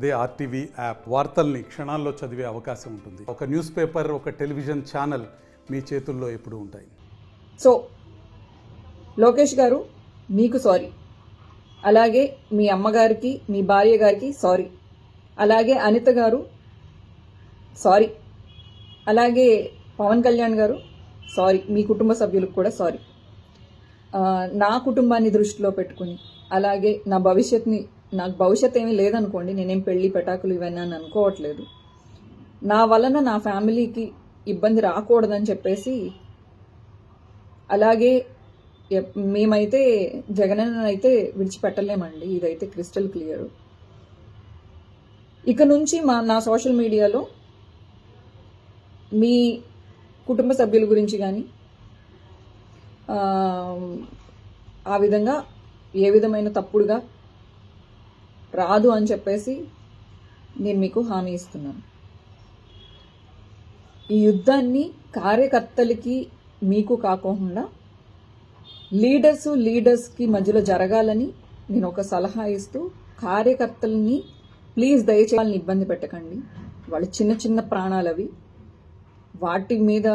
అదే RTV app వార్తల్ని క్షణాల్లో చదివే అవకాశం ఉంటుంది. ఒక న్యూస్ పేపర్, ఒక టెలివిజన్ ఛానల్ మీ చేతుల్లో ఎప్పుడూ ఉంటాయి. సో లోకేష్ గారు మీకు సారీ, అలాగే మీ అమ్మగారికి, మీ భార్య గారికి సారీ, అలాగే అనిత గారు సారీ, అలాగే పవన్ కళ్యాణ్ గారు సారీ, మీ కుటుంబ సభ్యులకు కూడా సారీ. నా కుటుంబాన్ని దృష్టిలో పెట్టుకుని, అలాగే నా భవిష్యత్తుని, నాకు భవిష్యత్ ఏమీ లేదనుకోండి, నేనేం పెళ్లి పెటాకులు ఇవన్నీ అని అనుకోవట్లేదు. నా వలన నా ఫ్యామిలీకి ఇబ్బంది రాకూడదని చెప్పేసి, అలాగే మేమైతే జగనన్న అయితే విడిచిపెట్టలేమండి, ఇదైతే క్రిస్టల్ క్లియర్. ఇక నుంచి నా సోషల్ మీడియాలో మీ కుటుంబ సభ్యుల గురించి కానీ ఆ విధంగా ఏ విధమైన తప్పుడుగా రాదు అని చెప్పేసి నేను మీకు హామీ ఇస్తున్నాను. ఈ యుద్ధాన్ని కార్యకర్తలకి మీకు కాకుండా లీడర్స్కి మధ్యలో జరగాలని నేను ఒక సలహా ఇస్తూ, కార్యకర్తలని ప్లీజ్ దయచేసి వాళ్ళని ఇబ్బంది పెట్టకండి. వాళ్ళు చిన్న చిన్న ప్రాణాలు అవి, వాటి మీద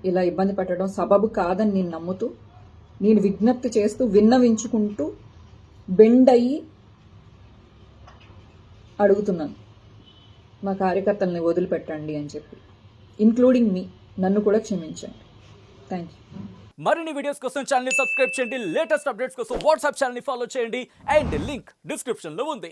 ఇలా ఇబ్బంది పెట్టడం సబబు కాదని నేను నమ్ముతూ, నేను విజ్ఞప్తి చేస్తూ, విన్నవించుకుంటూ, బెండ్ అయ్యి అడుగుతున్నాను, మా కార్యకర్తల్ని వదిలిపెట్టండి అని చెప్పి, ఇంక్లూడింగ్ మీ, నన్ను కూడా క్షమించండి. Thank you. మరిన్ని వీడియోస్ కోసం ఛానల్ ని సబ్స్క్రైబ్ చేయండి. లేటెస్ట్ అప్డేట్స్ కోసం వాట్సాప్ ఛానల్ ని ఫాలో చేయండి. అండ్ లింక్ డిస్క్రిప్షన్ లో ఉంది.